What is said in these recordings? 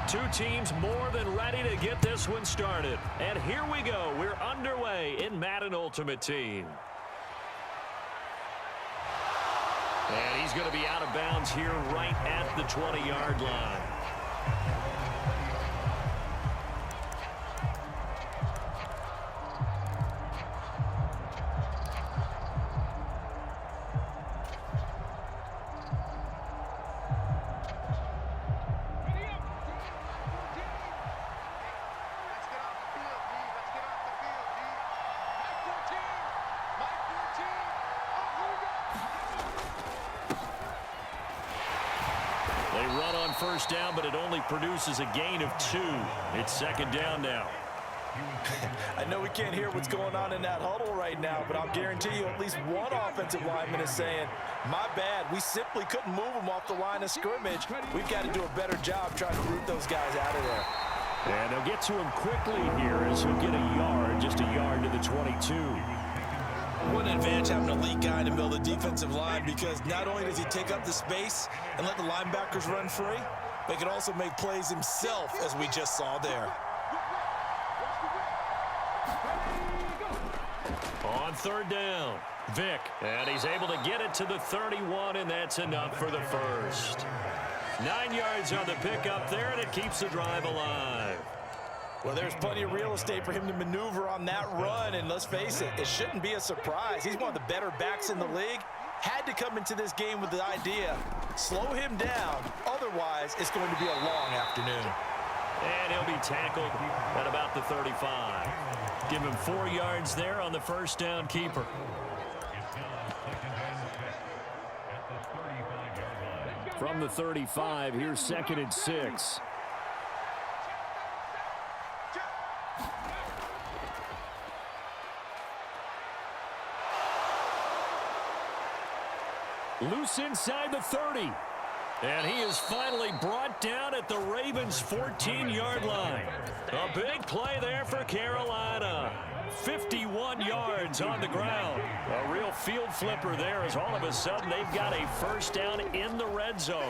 Two teams more than ready to get this one started. And here we go. We're underway in Madden Ultimate Team. And he's going to be out of bounds here right at the 20-yard line. First down, but it only produces a gain of 2. It's second down now. I know we can't hear what's going on in that huddle right now, but I'll guarantee you at least one offensive lineman is saying, my bad, we simply couldn't move them off the line of scrimmage. We've got to do a better job trying to root those guys out of there. And they'll get to him quickly here as he'll get a yard, just a yard to the 22. What an advantage having an elite guy in the middle of the defensive line, because not only does he take up the space and let the linebackers run free, but he can also make plays himself, as we just saw there. On third down, Vick, and he's able to get it to the 31, and that's enough for the first. 9 yards on the pickup there, and it keeps the drive alive. Well, there's plenty of real estate for him to maneuver on that run, and let's face it, it shouldn't be a surprise. He's one of the better backs in the league. Had to come into this game with the idea, slow him down, otherwise it's going to be a long afternoon. And he'll be tackled at about the 35. Give him 4 yards there on the first down keeper. From the 35, here's 2nd and 6. Loose inside the 30. And he is finally brought down at the Ravens' 14-yard line. A big play there for Carolina. 51 yards on the ground. A real field flipper there, as all of a sudden they've got a first down in the red zone.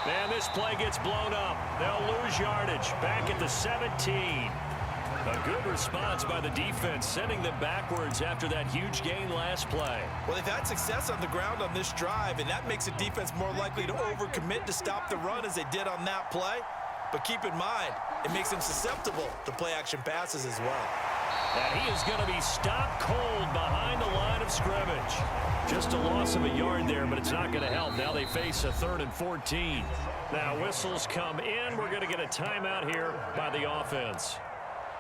And this play gets blown up. They'll lose yardage back at the 17. A good response by the defense, sending them backwards after that huge gain last play. Well, they've had success on the ground on this drive, and that makes the defense more likely to overcommit to stop the run as they did on that play. But keep in mind, it makes them susceptible to play-action passes as well. And he is going to be stopped cold behind the line of scrimmage. Just a loss of a yard there, but it's not going to help. Now they face a 3rd and 14. Now whistles come in. We're going to get a timeout here by the offense.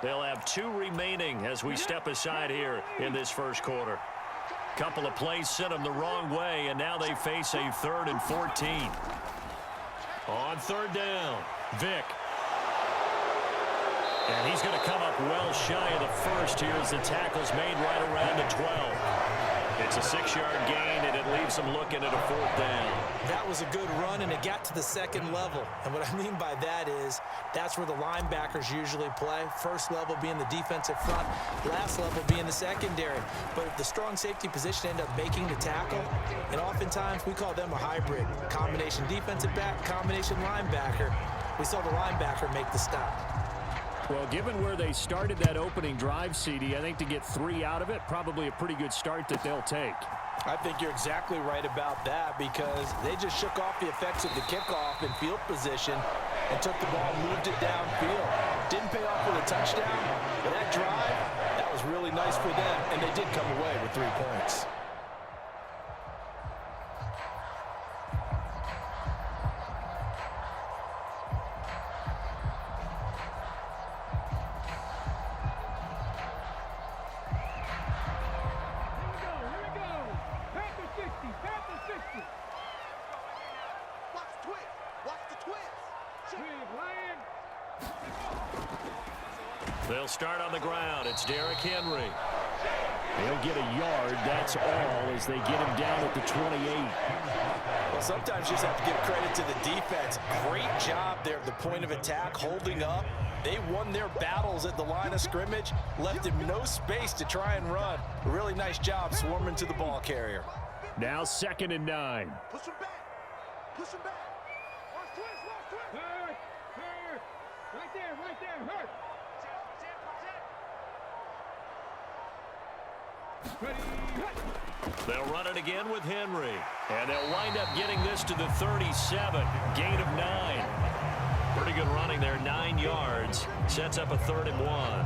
They'll have 2 remaining as we step aside here in this first quarter. Couple of plays sent them the wrong way, and now they face a 3rd and 14. On third down, Vick. And he's going to come up well shy of the first here as the tackle's made right around the 12. It's a 6-yard gain, and it leaves them looking at a 4th down. That was a good run, and it got to the 2nd level. And what I mean by that is that's where the linebackers usually play. First level being the defensive front, last level being the secondary. But the strong safety position ended up making the tackle, and oftentimes we call them a hybrid. Combination defensive back, combination linebacker. We saw the linebacker make the stop. Well, given where they started that opening drive, CD, I think to get 3 out of it, probably a pretty good start that they'll take. I think you're exactly right about that, because they just shook off the effects of the kickoff in field position and took the ball, moved it downfield. Didn't pay off with a touchdown, but that drive, that was really nice for them, and they did come away with 3 points. They'll start on the ground. It's Derrick Henry. They'll get a yard, that's all, as they get him down at the 28. Well, sometimes you just have to give credit to the defense. Great job there at the point of attack, holding up. They won their battles at the line of scrimmage, left him no space to try and run. A really nice job swarming to the ball carrier. Now 2nd and 9. Push him back. Push him back. They'll run it again with Henry. And they'll wind up getting this to the 37. Gain of 9. Pretty good running there, 9 yards. Sets up a 3rd and 1.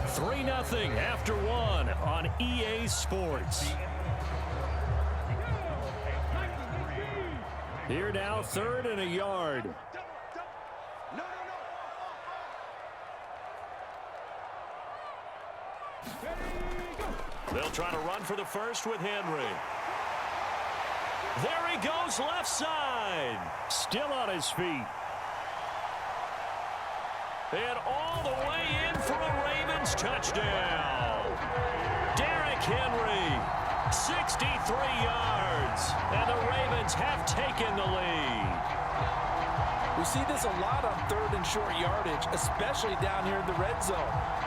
3-0 after 1 on EA Sports. Here now, 3rd and a yard. They'll try to run for the first with Henry. There he goes, left side. Still on his feet. And all the way in for a Ravens touchdown. Derrick Henry, 63 yards. And the Ravens have taken the lead. We see this a lot on 3rd and short yardage, especially down here in the red zone.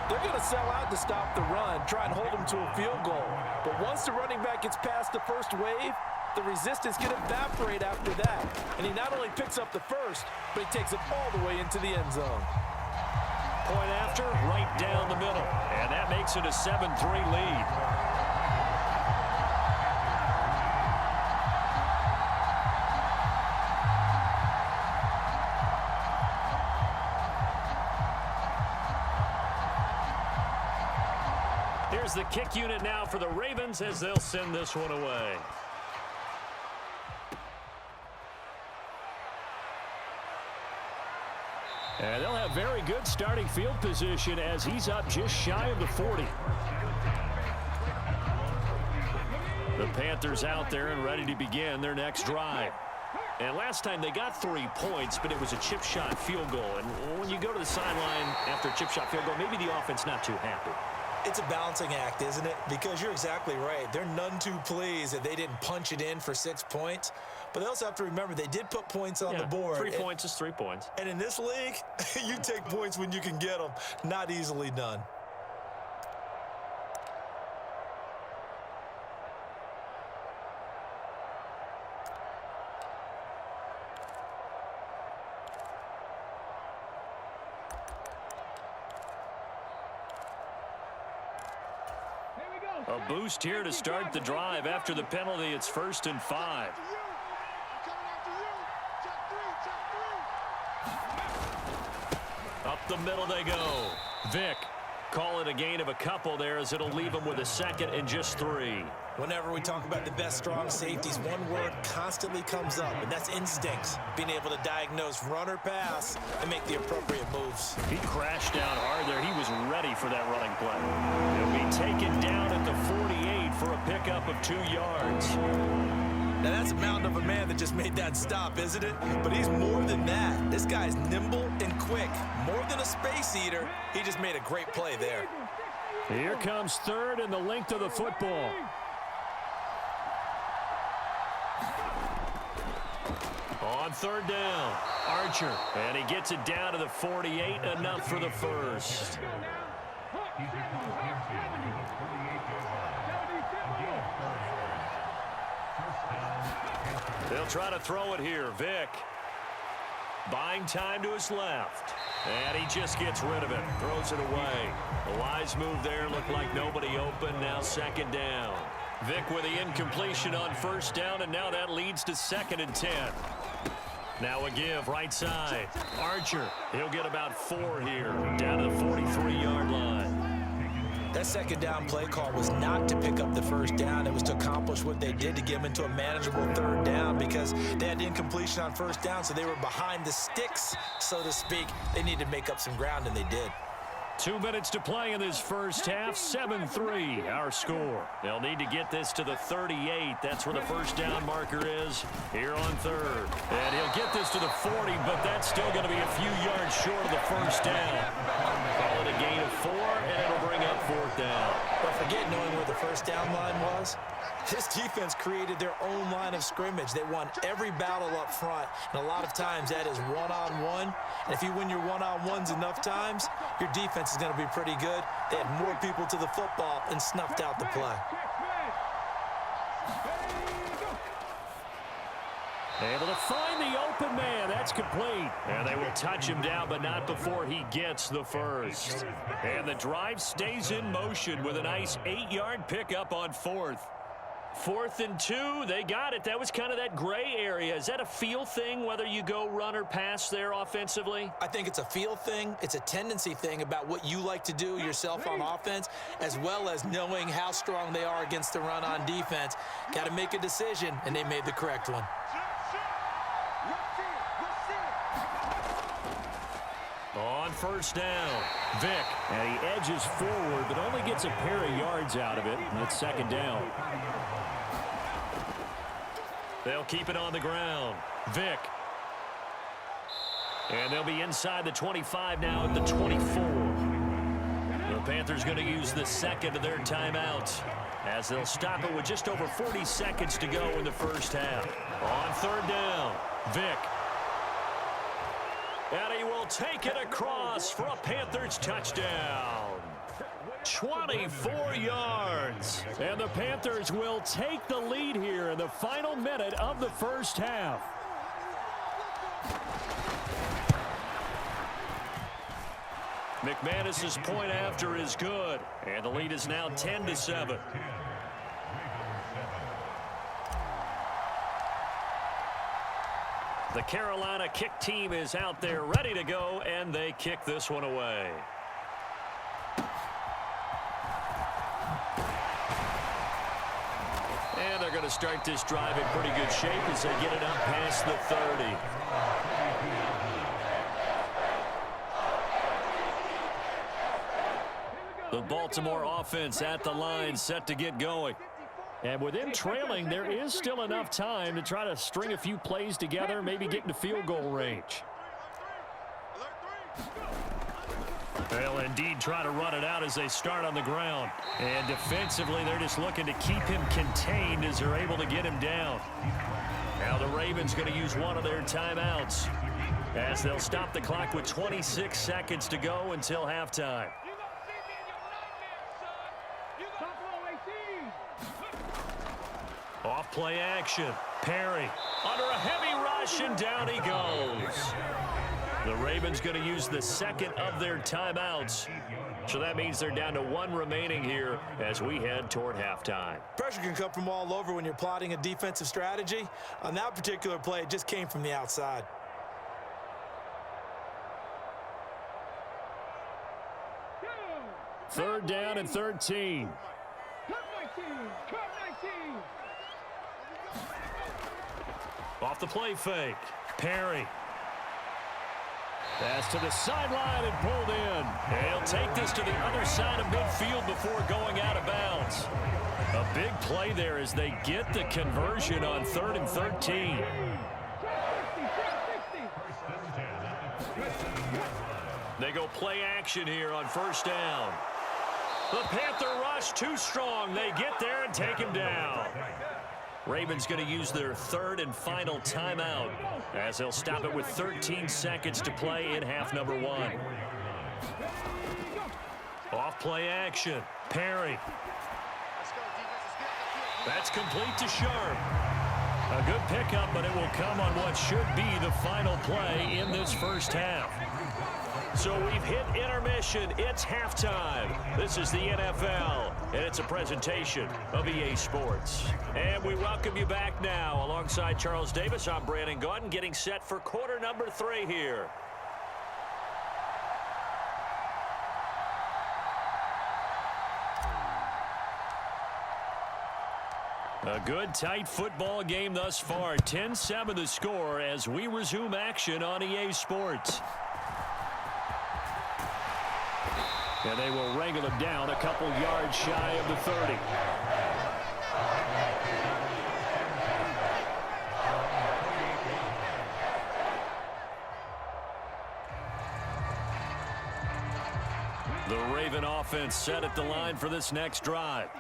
They're going to sell out to stop the run, try and hold them to a field goal. But once the running back gets past the first wave, the resistance can evaporate after that. And he not only picks up the first, but he takes it all the way into the end zone. Point after, right down the middle. And that makes it a 7-3 lead. Here's the kick unit now for the Ravens as they'll send this one away. And they'll have very good starting field position as he's up just shy of the 40. The Panthers out there and ready to begin their next drive. And last time they got 3 points, but it was a chip shot field goal. And when you go to the sideline after a chip shot field goal, maybe the offense not too happy. It's a balancing act, isn't it? Because you're exactly right. They're none too pleased that they didn't punch it in for 6 points. But they also have to remember they did put points on the board. 3 points is 3 points. And in this league, you take points when you can get them. Not easily done. A boost here to start the drive. After the penalty, it's 1st and 5. Up the middle they go. Vick, call it a gain of a couple there as it'll leave him with a 2nd and just 3. Whenever we talk about the best strong safeties, one word constantly comes up, and that's instincts. Being able to diagnose run or pass and make the appropriate moves. He crashed down hard there. He was ready for that running play. He'll be taken down at the 48 for a pickup of 2 yards. Now, that's a mountain of a man that just made that stop, isn't it? But he's more than that. This guy's nimble and quick. More than a space eater, he just made a great play there. Here comes 3rd and the length of the football. On 3rd down, Archer. And he gets it down to the 48, enough for the first. They'll try to throw it here. Vick buying time to his left. And he just gets rid of it. Throws it away. A wise move there. Looked like nobody open. Now 2nd down. Vick with the incompletion on 1st down. And now that leads to 2nd and 10. Now a give right side. Archer. He'll get about 4 here. Down to the 43-yard line. That 2nd down play call was not to pick up the 1st down. It was to accomplish what they did to get them into a manageable 3rd down because they had incompletion on 1st down, so they were behind the sticks, so to speak. They needed to make up some ground, and they did. 2 minutes to play in this first half. 7-3 our score. They'll need to get this to the 38. That's where the 1st down marker is here on 3rd. And he'll get this to the 40, but that's still going to be a few yards short of the 1st down. Call it a gain of 4, and it'll bring up 4th down. But forget knowing where the 1st down line was. This defense created their own line of scrimmage. They won every battle up front, and a lot of times that is one-on-one. And if you win your one-on-ones enough times, your defense is going to be pretty good. They had more people to the football and snuffed out the play. Able to find the open man. That's complete. And they will touch him down, but not before he gets the first. And the drive stays in motion with a nice 8-yard pickup on fourth. 4th and 2, they got it. That was kind of that gray area. Is that a feel thing, whether you go run or pass there offensively? I think it's a feel thing. It's a tendency thing about what you like to do yourself on offense, as well as knowing how strong they are against the run on defense. Got to make a decision, and they made the correct one. On first down, Vick. And he edges forward, but only gets a pair of yards out of it. And it's 2nd down. They'll keep it on the ground. Vick. And they'll be inside the 25 now at the 24. The Panthers going to use the second of their timeouts as they'll stop it with just over 40 seconds to go in the first half. On 3rd down, Vick. And he will take it across for a Panthers touchdown. 24 yards. And the Panthers will take the lead here in the final minute of the first half. McManus's point after is good. And the lead is now 10-7. The Carolina kick team is out there ready to go, and they kick this one away. And they're going to start this drive in pretty good shape as they get it up past the 30. The Baltimore offense at the line, set to get going. And with them trailing, there is still enough time to try to string a few plays together, maybe get into field goal range. They'll indeed try to run it out as they start on the ground. And defensively, they're just looking to keep him contained as they're able to get him down. Now the Ravens going to use one of their timeouts as they'll stop the clock with 26 seconds to go until halftime. Off play action. Perry under a heavy rush, and down he goes. The Ravens going to use the second of their timeouts. So that means they're down to 1 remaining here as we head toward halftime. Pressure can come from all over when you're plotting a defensive strategy. On that particular play, it just came from the outside. Third down and 13. Off the play fake. Perry. Pass to the sideline and pulled in. And he'll take this to the other side of midfield before going out of bounds. A big play there as they get the conversion on 3rd and 13. They go play action here on first down. The Panther rush too strong. They get there and take him down. Ravens going to use their 3rd and final timeout as they'll stop it with 13 seconds to play in half number 1. Off play action. Perry. That's complete to Sharp. A good pickup, but it will come on what should be the final play in this first half. So we've hit intermission. It's halftime. This is the NFL, and it's a presentation of EA Sports. And we welcome you back now. Alongside Charles Davis, I'm Brandon Gaudin, getting set for quarter number 3 here. A good, tight football game thus far. 10-7 the score as we resume action on EA Sports. And they will wrangle him down a couple yards shy of the 30. The Raven offense set at the line for this next drive.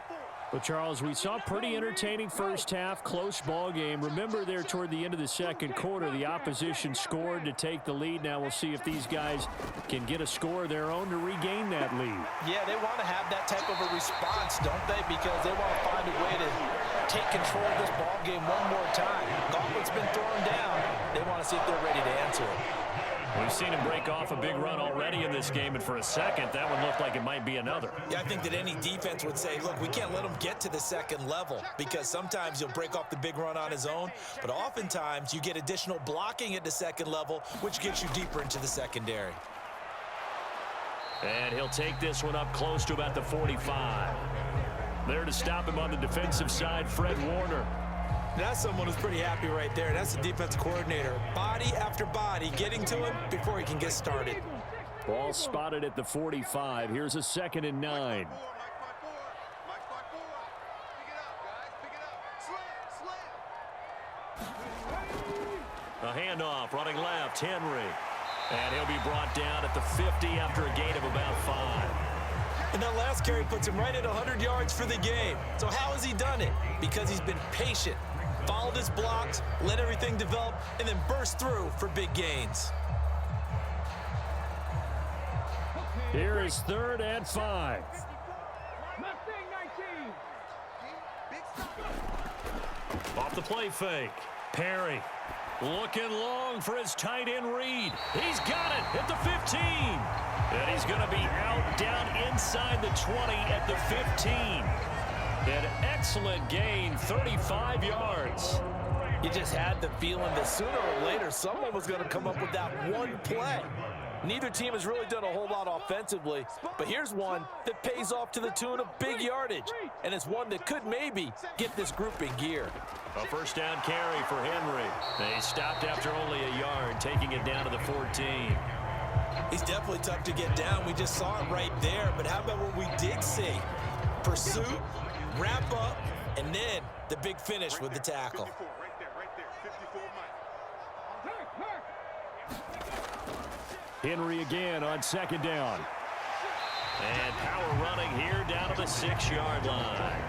Well, Charles, we saw a pretty entertaining first half, close ball game. Remember there toward the end of the second quarter, the opposition scored to take the lead. Now we'll see if these guys can get a score of their own to regain that lead. Yeah, they want to have that type of a response, don't they? Because they want to find a way to take control of this ball game one more time. Gauntlet's been thrown down. see if they're ready to answer it. We've seen him break off a big run already in this game, and for a second, that one looked like it might be another. Yeah, I think that any defense would say, look, we can't let him get to the second level because sometimes he'll break off the big run on his own, but oftentimes you get additional blocking at the second level, which gets you deeper into the secondary. And he'll take this one up close to about the 45. There to stop him on the defensive side, Fred Warner. That's someone who's pretty happy right there. That's the defense coordinator. Body after body getting to him before he can get started. Ball spotted at the 45. Here's a 2nd and 9. A handoff, running left, Henry. And he'll be brought down at the 50 after a gain of about 5. And that last carry puts him right at 100 yards for the game. So how has he done it? Because he's been patient, followed his blocks, let everything develop, and then burst through for big gains. Here is 3rd and 5. Off the play fake. Perry looking long for his tight end Reed. He's got it at the 15. And he's going to be out down inside the 20 at the 15. An excellent gain, 35 yards. You just had the feeling that sooner or later someone was going to come up with that one play. Neither team has really done a whole lot offensively, but here's one that pays off to the tune of big yardage, and it's one that could maybe get this group in gear. A 1st down carry for Henry. They stopped after only a yard, taking it down to the 14. He's definitely tough to get down. We just saw it right there, but how about what we did see? Pursuit, wrap up, and then the big finish with the tackle. Henry again on 2nd down. And power running here down to the 6-yard line.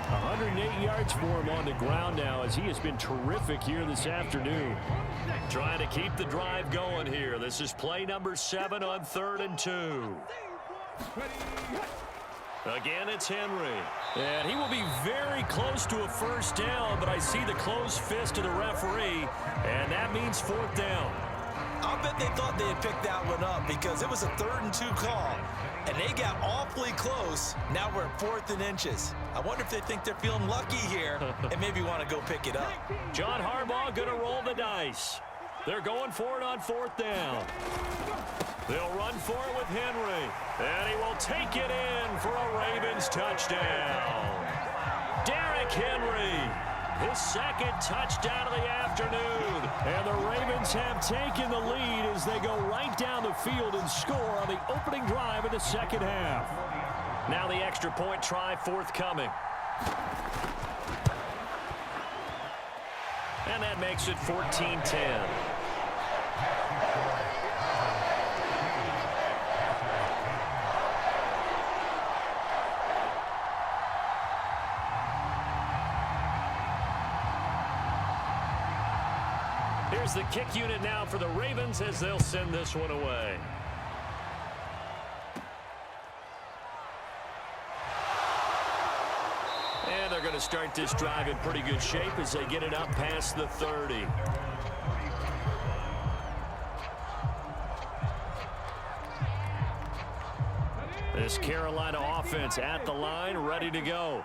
108 yards for him on the ground now as he has been terrific here this afternoon. Trying to keep the drive going here. This is play number 7 on 3rd and 2. Again, it's Henry. And he will be very close to a 1st down, but I see the closed fist of the referee, and that means 4th down. I'll bet they thought they had picked that one up because it was a 3rd and 2 call, and they got awfully close. Now we're at 4th and inches. I wonder if they think they're feeling lucky here and maybe want to go pick it up. John Harbaugh going to roll the dice. They're going for it on 4th down. They'll run for it with Henry, and he will take it in for a Ravens touchdown. Derrick Henry, his 2nd touchdown of the afternoon. And the Ravens have taken the lead as they go right down the field and score on the opening drive of the 2nd half. Now the extra point try forthcoming. And that makes it 14-10. Here's the kick unit now for the Ravens as they'll send this one away. And they're going to start this drive in pretty good shape as they get it up past the 30. This Carolina offense at the line, ready to go.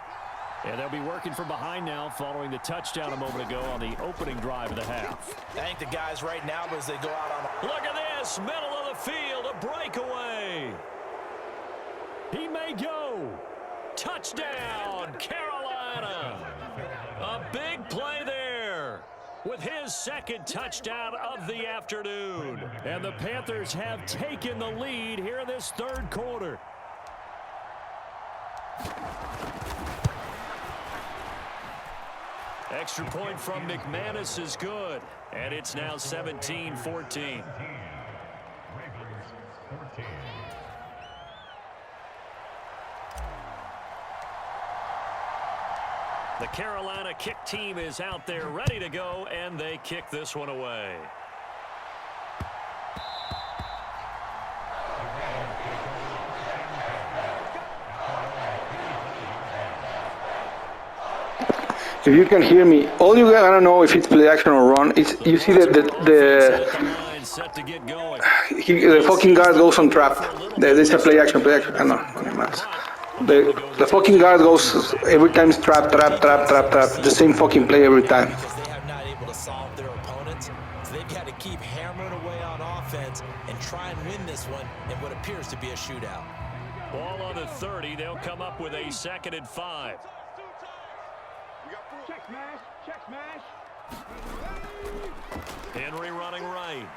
And they'll be working from behind now following the touchdown a moment ago on the opening drive of the half. I think the guys right now as they go out on... Look at this, middle of the field, a breakaway. He may go. Touchdown, Carolina. A big play there with his 2nd touchdown of the afternoon. And the Panthers have taken the lead here in this 3rd quarter. Extra point from McManus is good. And it's now 17-14. The Carolina kick team is out there ready to go, and they kick this one away. If you can hear me, all you gotta know if it's play action or run, it's you see that the fucking guard goes on trap. There's a play action. I know. The fucking guard goes every time it's trap. The same fucking play every time. Because they have not able to solve their opponents, so they've got to keep hammering away on offense and try and win this one in what appears to be a shootout. Ball on the 30. They'll come up with a 2nd and 5. Check smash. Henry running right.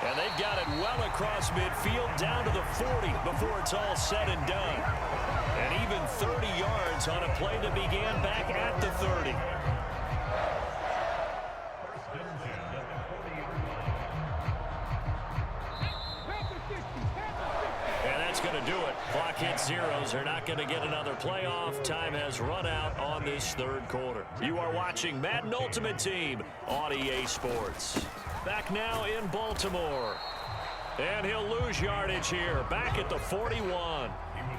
And they've got it well across midfield down to the 40 before it's all said and done. And even 30 yards on a play that began back at the 30. And that's going to do it. Clock hits zeros. They're not going to get another playoff. Time has run out on this 3rd quarter. You are watching Madden Ultimate Team on EA Sports. Back now in Baltimore. And he'll lose yardage here. Back at the 41.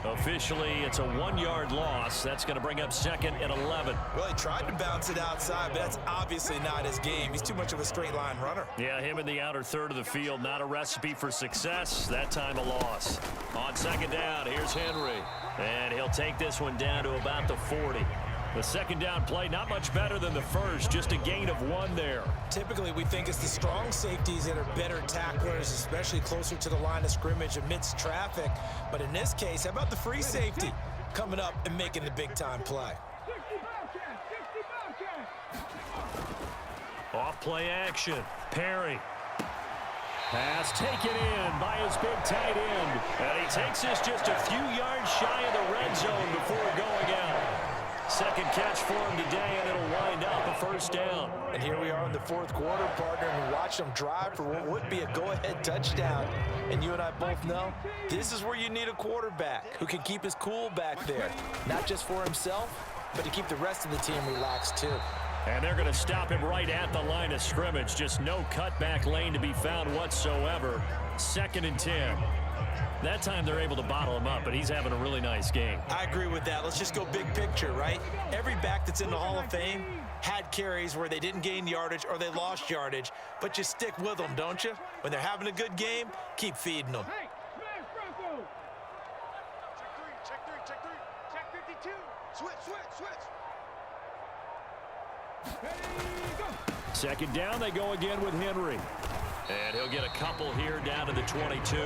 Officially, it's a 1-yard loss. That's going to bring up 2nd and 11. Well, he tried to bounce it outside, but that's obviously not his game. He's too much of a straight-line runner. Yeah, him in the outer 3rd of the field. Not a recipe for success. That time a loss. On 2nd down, here's Henry. And he'll take this one down to about the 40. The 2nd down play, not much better than the first, just a gain of 1 there. Typically, we think it's the strong safeties that are better tacklers, especially closer to the line of scrimmage amidst traffic. But in this case, how about the free safety coming up and making the big-time play? Off play action. Perry. Pass taken in by his big tight end. And he takes this just a few yards shy of the red zone before going out. 2nd catch for him today, and it'll wind up a 1st down. And here we are in the 4th quarter, partner, and we watch them drive for what would be a go-ahead touchdown. And you and I both know this is where you need a quarterback who can keep his cool back there, not just for himself, but to keep the rest of the team relaxed too. And they're going to stop him right at the line of scrimmage. Just no cutback lane to be found whatsoever. 2nd and 10. That time they're able to bottle him up, but he's having a really nice game. I agree with that. Let's just go big picture, right? Every back that's in the Hall of Fame had carries where they didn't gain yardage or they lost yardage, but you stick with them, don't you? When they're having a good game, keep feeding them. Hey, smash Bronco. Check 52. Switch. Ready, go. 2nd down, they go again with Henry. And he'll get a couple here down to the 22.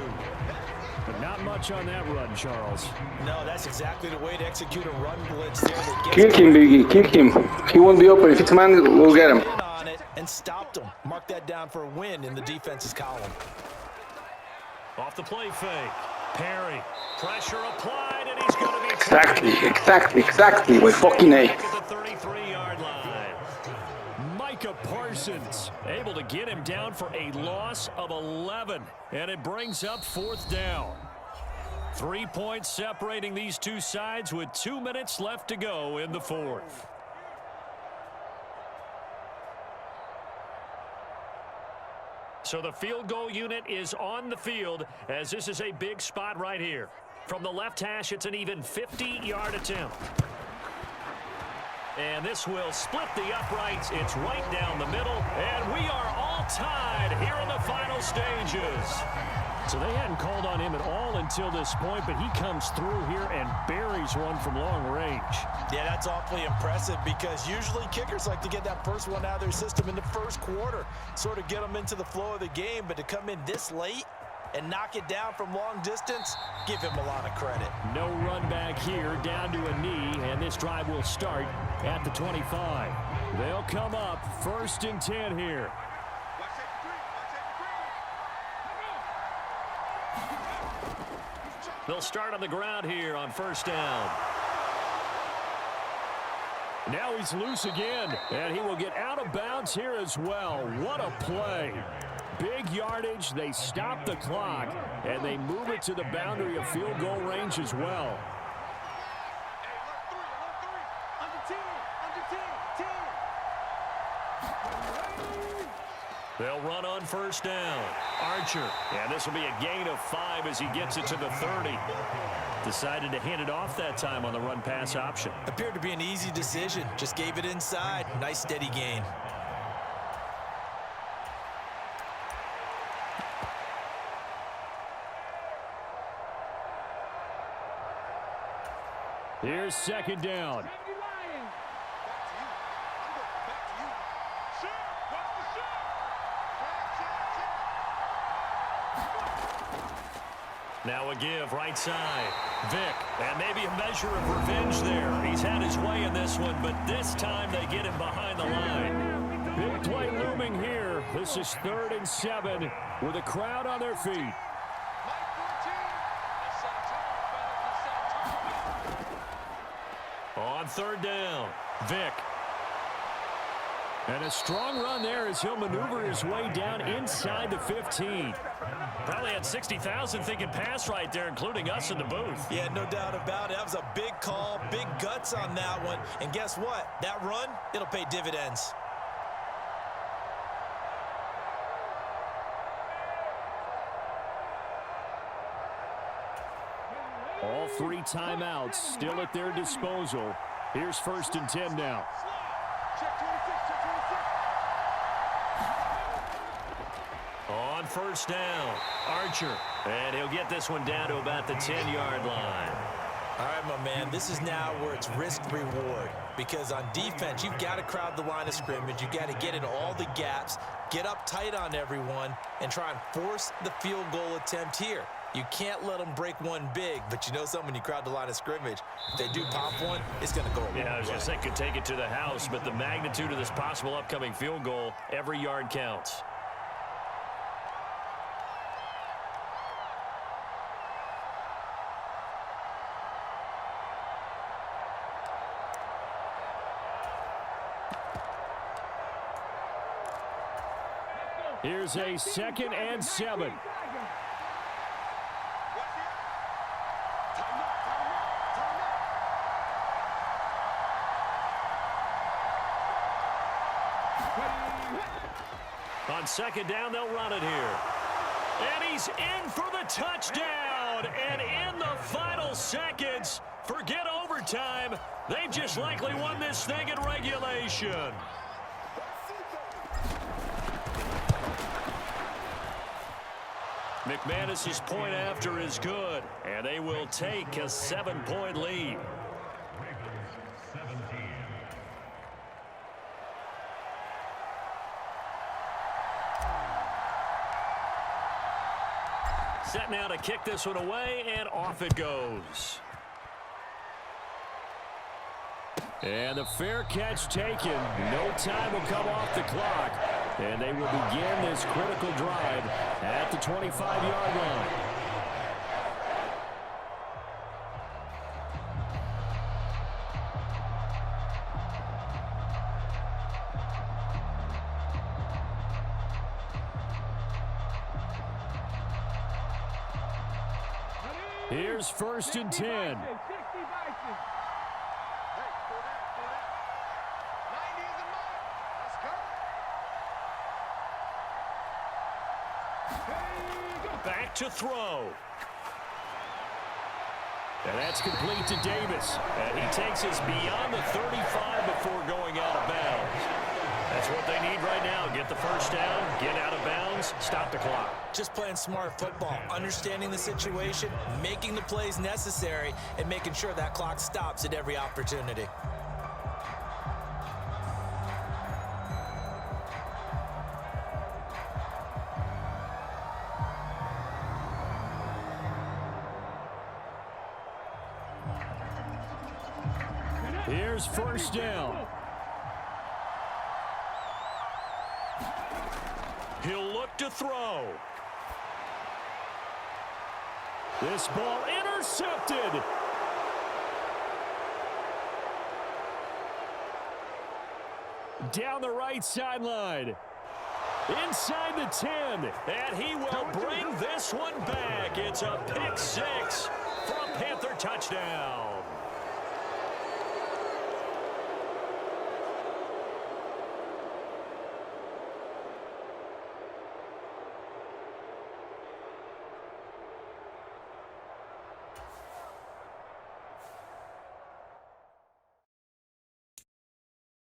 But not much on that run, Charles. No, that's exactly the way to execute a run blitz there. Kick him, Biggie. Kick him. He won't be open. If it's man, we'll get him. On it and stopped him. Mark that down for a win in the defense's column. Off the play fake. Perry. Pressure applied, and he's going to be... Exactly. With fucking A. At the 33-yard line. Micah Parsons able to get him down for a loss of 11. And it brings up 4th down. 3 points separating these two sides with 2 minutes left to go in the 4th. So the field goal unit is on the field as this is a big spot right here. From the left hash, it's an even 50-yard attempt. And this will split the uprights. It's right down the middle. And we are all tied here in the final stages. So they hadn't called on him at all until this point, but he comes through here and buries one from long range. Yeah, that's awfully impressive because usually kickers like to get that first one out of their system in the 1st quarter, sort of get them into the flow of the game, but to come in this late and knock it down from long distance, give him a lot of credit. No run back here, down to a knee, and this drive will start at the 25. They'll come up 1st and 10 here. They'll start on the ground here on 1st down. Now he's loose again, and he will get out of bounds here as well. What a play. Big yardage. They stop the clock, and they move it to the boundary of field goal range as well. They'll run on first down. Archer. And this will be a gain of 5 as he gets it to the 30. Decided to hand it off that time on the run-pass option. Appeared to be an easy decision. Just gave it inside. Nice steady gain. Here's second down. Lions. Back to you. Sir, what's the shot? Now a give right side. Vick. And maybe a measure of revenge there. He's had his way in this one, but this time they get him behind the line. Big play looming here. This is 3rd and 7 with a crowd on their feet. On 3rd down, Vick. And a strong run there as he'll maneuver his way down inside the 15. Probably had 60,000 thinking pass right there, including us in the booth. Yeah, no doubt about it. That was a big call, big guts on that one. And guess what? That run, it'll pay dividends. All 3 timeouts still at their disposal. Here's 1st and 10 now. Check 26, check 26. On first down, Archer. And he'll get this one down to about the 10-yard line. All right, my man, this is now where it's risk-reward. Because on defense, you've got to crowd the line of scrimmage. You've got to get in all the gaps, get up tight on everyone, and try and force the field goal attempt here. You can't let them break one big, but you know something, when you crowd the line of scrimmage, if they do pop one, it's going to go a long way. Yeah, I was going to say could take it to the house, but the magnitude of this possible upcoming field goal, every yard counts. Here's a 2nd and 7. On 2nd down, they'll run it here. And he's in for the touchdown. And in the final seconds, forget overtime. They've just likely won this thing in regulation. McManus's point after is good, and they will take a 7-point lead. Set now to kick this one away, and off it goes. And the fair catch taken. No time will come off the clock. And they will begin this critical drive at the 25-yard line. Here's 1st and 10. 60 Bison. Hey, for that. 90 is in mine. Let's go. Back to throw. And that's complete to Davis. And he takes us beyond the 35 before going out of bounds. That's what they need right now. Get the first down, get out of bounds, stop the clock. Just playing smart football, understanding the situation, making the plays necessary, and making sure that clock stops at every opportunity. Here's 1st down. He'll look to throw. This ball intercepted. Down the right sideline. Inside the 10. And he will bring this one back. It's a pick 6 for a Panther touchdown.